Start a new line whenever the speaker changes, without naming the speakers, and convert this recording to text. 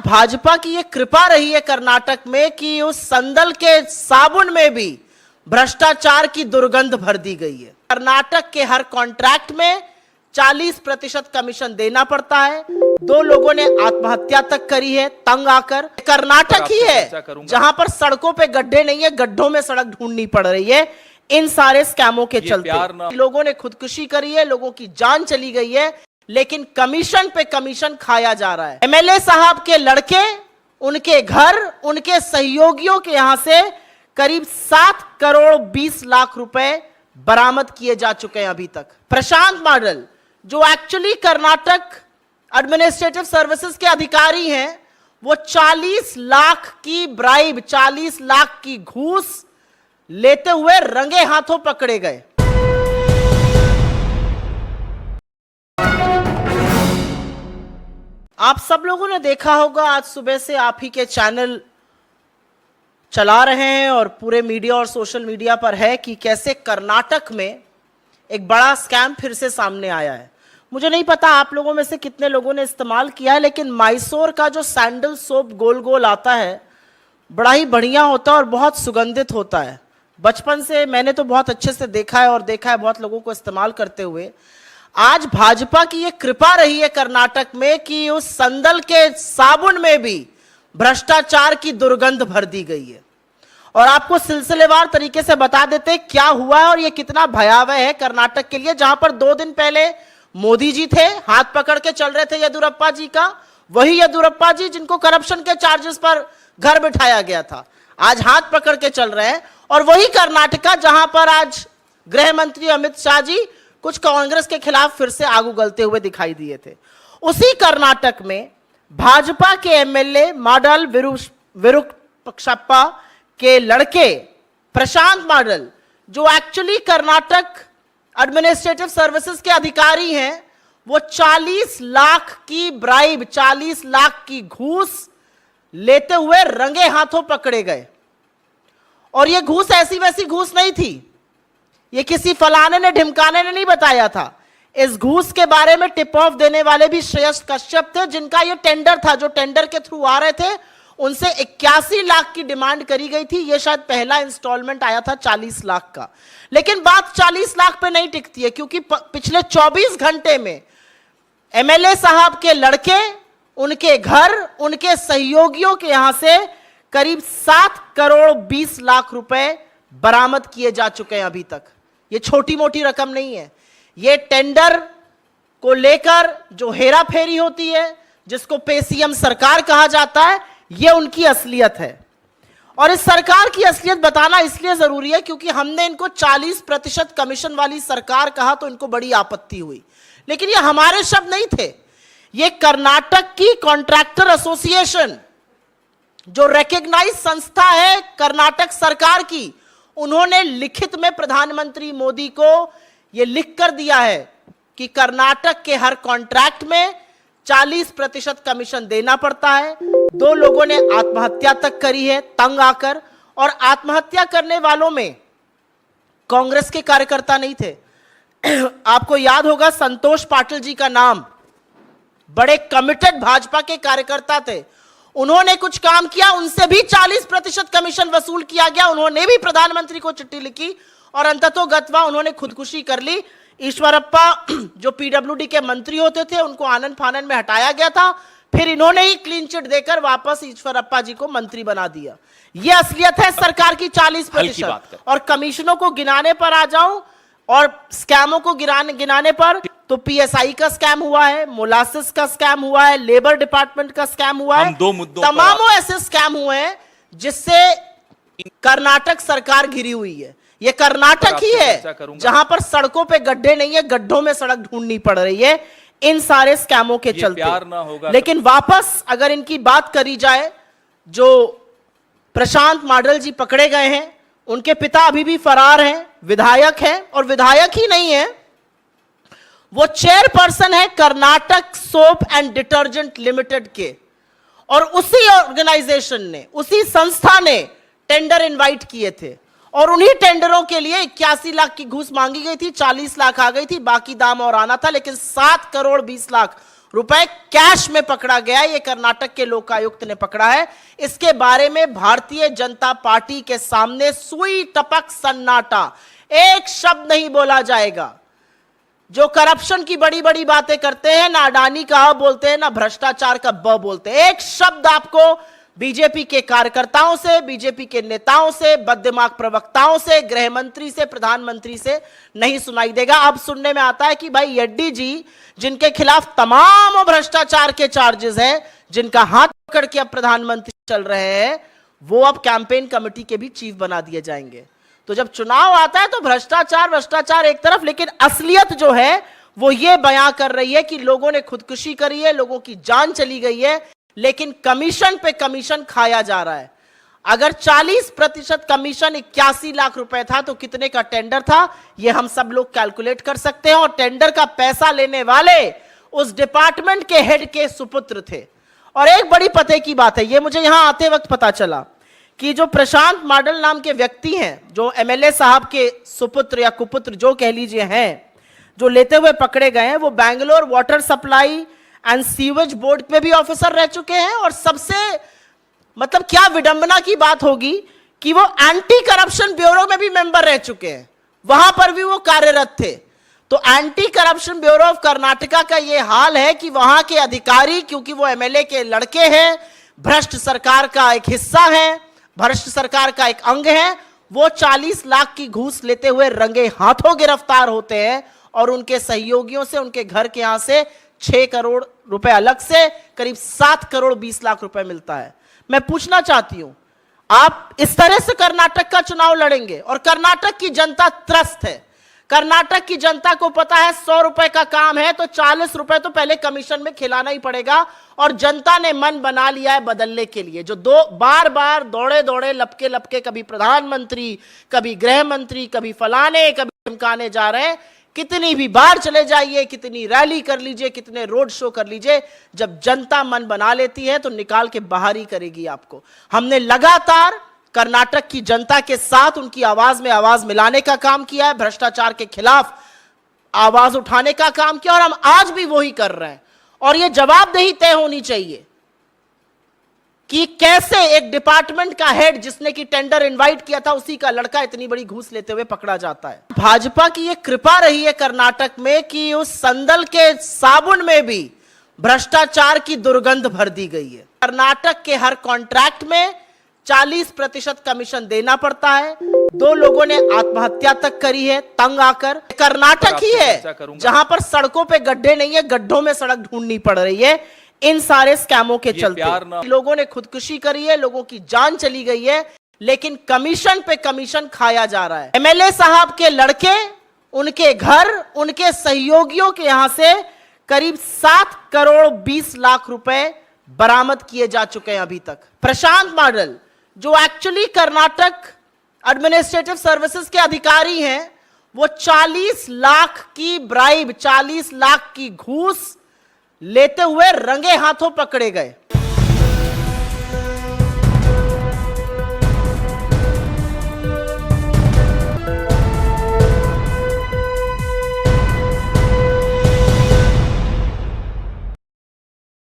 भाजपा की ये कृपा रही है कर्नाटक में कि उस संदल के साबुन में भी भ्रष्टाचार की दुर्गंध भर दी गई है। कर्नाटक के हर कॉन्ट्रैक्ट में 40% कमीशन देना पड़ता है। 2 लोगों ने आत्महत्या तक करी है तंग आकर। कर्नाटक ही है जहां पर सड़कों पे गड्ढे नहीं है, गड्ढों में सड़क ढूंढनी पड़ रही है इन सारे स्कैमों के चलते। लोगों ने खुदकुशी करी है, लोगों की जान चली गई है, लेकिन कमीशन पे कमीशन खाया जा रहा है। एमएलए साहब के लड़के, उनके घर, उनके सहयोगियों के यहां से करीब 7 करोड़ 20 लाख रुपए बरामद किए जा चुके हैं अभी तक। प्रशांत मॉडल जो एक्चुअली कर्नाटक एडमिनिस्ट्रेटिव सर्विसेज के अधिकारी हैं, वो 40 लाख की ब्राइब, 40 लाख की घूस लेते हुए रंगे हाथों पकड़े गए। आप सब लोगों ने देखा होगा, आज सुबह से आप ही के चैनल चला रहे हैं और पूरे मीडिया और सोशल मीडिया पर है कि कैसे कर्नाटक में एक बड़ा स्कैम फिर से सामने आया है। मुझे नहीं पता आप लोगों में से कितने लोगों ने इस्तेमाल किया है, लेकिन माइसोर का जो सैंडल सोप गोल गोल आता है, बड़ा ही बढ़िया होता है और बहुत सुगंधित होता है। बचपन से मैंने तो बहुत अच्छे से देखा है और देखा है बहुत लोगों को इस्तेमाल करते हुए। आज भाजपा की ये कृपा रही है कर्नाटक में कि उस संदल के साबुन में भी भ्रष्टाचार की दुर्गंध भर दी गई है। और आपको सिलसिलेवार तरीके से बता देते क्या हुआ है और ये कितना भयावह है कर्नाटक के लिए, जहां पर 2 दिन पहले मोदी जी थे, हाथ पकड़ के चल रहे थे येदियुरप्पा जी का। वही येदियुरप्पा जी जिनको करप्शन के चार्जेस पर घर बिठाया गया था, आज हाथ पकड़ के चल रहे हैं। और वही कर्नाटका जहां पर आज गृह मंत्री अमित शाह जी कुछ कांग्रेस के खिलाफ फिर से आग उगलते हुए दिखाई दिए थे। उसी कर्नाटक में भाजपा के एमएलए मॉडल विरूपाक्षप्पा के लड़के प्रशांत मॉडल जो एक्चुअली कर्नाटक एडमिनिस्ट्रेटिव सर्विसेज के अधिकारी हैं, वो 40 लाख की ब्राइब, 40 लाख की घूस लेते हुए रंगे हाथों पकड़े गए। और ये घूस ऐसी वैसी घूस नहीं थी, ये किसी फलाने ने ढिमकाने ने नहीं बताया था। इस घूस के बारे में टिप ऑफ देने वाले भी श्रेयस कश्यप थे, जिनका ये टेंडर था, जो टेंडर के थ्रू आ रहे थे। उनसे 81 लाख की डिमांड करी गई थी। ये शायद पहला इंस्टॉलमेंट आया था 40 लाख का। लेकिन बात 40 लाख पे नहीं टिकती है, क्योंकि पिछले 24 घंटे में एमएलए साहब के लड़के, उनके घर, उनके सहयोगियों के यहां से करीब 7 करोड़ 20 लाख रुपए बरामद किए जा चुके हैं अभी तक। ये छोटी मोटी रकम नहीं है। ये टेंडर को लेकर जो हेरा फेरी होती है, जिसको पेसीएम सरकार कहा जाता है, ये उनकी असलियत है। और इस सरकार की असलियत बताना इसलिए जरूरी है क्योंकि हमने इनको 40% कमीशन वाली सरकार कहा तो इनको बड़ी आपत्ति हुई। लेकिन ये हमारे शब्द नहीं थे, ये कर्नाटक की कॉन्ट्रैक्टर एसोसिएशन जो रिकॉग्नाइज संस्था है कर्नाटक सरकार की, उन्होंने लिखित में प्रधानमंत्री मोदी को यह लिख कर दिया है कि कर्नाटक के हर कॉन्ट्रैक्ट में 40% कमीशन देना पड़ता है। 2 लोगों ने आत्महत्या तक करी है तंग आकर, और आत्महत्या करने वालों में कांग्रेस के कार्यकर्ता नहीं थे। आपको याद होगा संतोष पाटिल जी का नाम, बड़े कमिटेड भाजपा के कार्यकर्ता थे। उन्होंने कुछ काम किया, उनसे भी 40% कमीशन वसूल किया गया। उन्होंने भी प्रधानमंत्री को चिट्ठी लिखी और अंततोगत्वा उन्होंने खुदकुशी कर ली। ईश्वरप्पा जो पीडब्ल्यूडी के मंत्री होते थे, उनको आनन फानन में हटाया गया था, फिर इन्होंने ही क्लीन चिट देकर वापस ईश्वरप्पा जी को मंत्री बना दिया। यह असलियत है सरकार की 40%। और कमीशनों को गिनाने पर आ जाऊं और स्कैमों को गिनाने पर, तो पीएसआई का स्कैम हुआ है, मोलासिस का स्कैम हुआ है, लेबर डिपार्टमेंट का स्कैम हुआ है, तमामों ऐसे स्कैम हुए हैं जिससे कर्नाटक सरकार घिरी हुई है। ये कर्नाटक ही है जहां पर सड़कों पे गड्ढे नहीं है, गड्ढों में सड़क ढूंढनी पड़ रही है इन सारे स्कैमों के चलते। लेकिन वापस अगर इनकी बात करी जाए, जो प्रशांत मॉडल जी पकड़े गए हैं, उनके पिता अभी भी फरार हैं, विधायक हैं, और विधायक ही नहीं है, वो चेयरपर्सन है Karnataka soap and detergent limited के। और उसी ऑर्गेनाइजेशन ने, उसी संस्था ने टेंडर इनवाइट किए थे और उन्हीं टेंडरों के लिए 81 लाख की घूस मांगी गई थी, 40 लाख आ गई थी, बाकी दाम और आना था। लेकिन 7 करोड़ 20 लाख रुपए कैश में पकड़ा गया। ये कर्नाटक के लोकायुक्त ने पकड़ा है। इसके बारे में भारतीय जनता पार्टी के सामने सुई टपक सन्नाटा, एक शब्द नहीं बोला जाएगा। जो करप्शन की बड़ी बड़ी बातें करते हैं, ना अडानी का अ बोलते हैं, ना भ्रष्टाचार का ब बोलते हैं। एक शब्द आपको बीजेपी के कार्यकर्ताओं से, बीजेपी के नेताओं से, बददिमाग प्रवक्ताओं से, गृह मंत्री से, प्रधानमंत्री से नहीं सुनाई देगा। अब सुनने में आता है कि भाई येड्डी जी, जिनके खिलाफ तमाम भ्रष्टाचार के चार्जेस हैं, जिनका हाथ पकड़ के अब प्रधानमंत्री चल रहे हैं, वो अब कैंपेन कमेटी के भी चीफ बना दिए जाएंगे। तो जब चुनाव आता है तो भ्रष्टाचार एक तरफ, लेकिन असलियत जो है वो ये बयां कर रही है कि लोगों ने खुदकुशी करी है, लोगों की जान चली गई है, लेकिन कमीशन पे कमीशन खाया जा रहा है। अगर 40% कमीशन 81 लाख रुपए था तो कितने का टेंडर था, यह हम सब लोग कैलकुलेट कर सकते हैं। और टेंडर का पैसा लेने वाले उस डिपार्टमेंट के हेड के सुपुत्र थे। और एक बड़ी पते की बात है, यह मुझे यहां आते वक्त पता चला कि जो प्रशांत माडल नाम के व्यक्ति हैं, जो एमएलए साहब के सुपुत्र या कुपुत्र जो कह लीजिए हैं, जो लेते हुए पकड़े गए हैं, वो Bangalore water supply and sewage board पे भी ऑफिसर रह चुके हैं। और सबसे मतलब क्या विडंबना की बात होगी कि वो एंटी करप्शन ब्यूरो में भी मेंबर रह चुके हैं, वहां पर भी वो कार्यरत थे। तो anti corruption bureau of Karnataka का ये हाल है कि वहां के अधिकारी, क्योंकि वो एमएलए के लड़के हैं, भ्रष्ट सरकार का एक हिस्सा है, भ्रष्ट सरकार का एक अंग है, वो 40 लाख की घूस लेते हुए रंगे हाथों गिरफ्तार होते हैं। और उनके सहयोगियों से, उनके घर के यहां से 6 करोड़ रुपए अलग से करीब 7 करोड़ 20 लाख रुपए मिलता है। मैं पूछना चाहती हूं, आप इस तरह से कर्नाटक का चुनाव लड़ेंगे? और कर्नाटक की जनता त्रस्त है। कर्नाटक की जनता को पता है 100 रुपए का काम है तो 40 रुपए तो पहले कमीशन में खिलाना ही पड़ेगा। और जनता ने मन बना लिया है बदलने के लिए। जो बार बार दौड़े दौड़े लपके लपके, कभी प्रधानमंत्री, कभी गृह मंत्री, कभी फलाने, कभी धमकाने जा रहे हैं। कितनी भी बार चले जाइए, कितनी रैली कर लीजिए, कितने रोड शो कर लीजिए, जब जनता मन बना लेती है तो निकाल के बाहर ही करेगी आपको। हमने लगातार कर्नाटक की जनता के साथ उनकी आवाज में आवाज मिलाने का काम किया है, भ्रष्टाचार के खिलाफ आवाज उठाने का काम किया, और हम आज भी वही कर रहे हैं। और यह जवाबदेही तय होनी चाहिए कि कैसे एक डिपार्टमेंट का हेड, जिसने की टेंडर इनवाइट किया था, उसी का लड़का इतनी बड़ी घूस लेते हुए पकड़ा जाता है। भाजपा की यह कृपा रही है कर्नाटक में कि उस संदल के साबुन में भी भ्रष्टाचार की दुर्गंध भर दी गई है। कर्नाटक के हर कॉन्ट्रैक्ट में 40% कमीशन देना पड़ता है। 2 लोगों ने आत्महत्या तक करी है तंग आकर। कर्नाटक ही है जहां पर सड़कों पे गड्ढे नहीं है, गड्ढों में सड़क ढूंढनी पड़ रही है इन सारे स्कैमों के चलते। लोगों ने खुदकुशी करी है, लोगों की जान चली गई है, लेकिन कमीशन पे कमीशन खाया जा रहा है। एमएलए साहब के लड़के, उनके घर, उनके सहयोगियों के यहां से करीब 7 करोड़ 20 लाख रुपए बरामद किए जा चुके हैं अभी तक। प्रशांत माडल, जो एक्चुअली कर्नाटक एडमिनिस्ट्रेटिव सर्विसेज के अधिकारी हैं, वो 40 लाख की ब्राइब, 40 लाख की घूस लेते हुए रंगे हाथों पकड़े गए।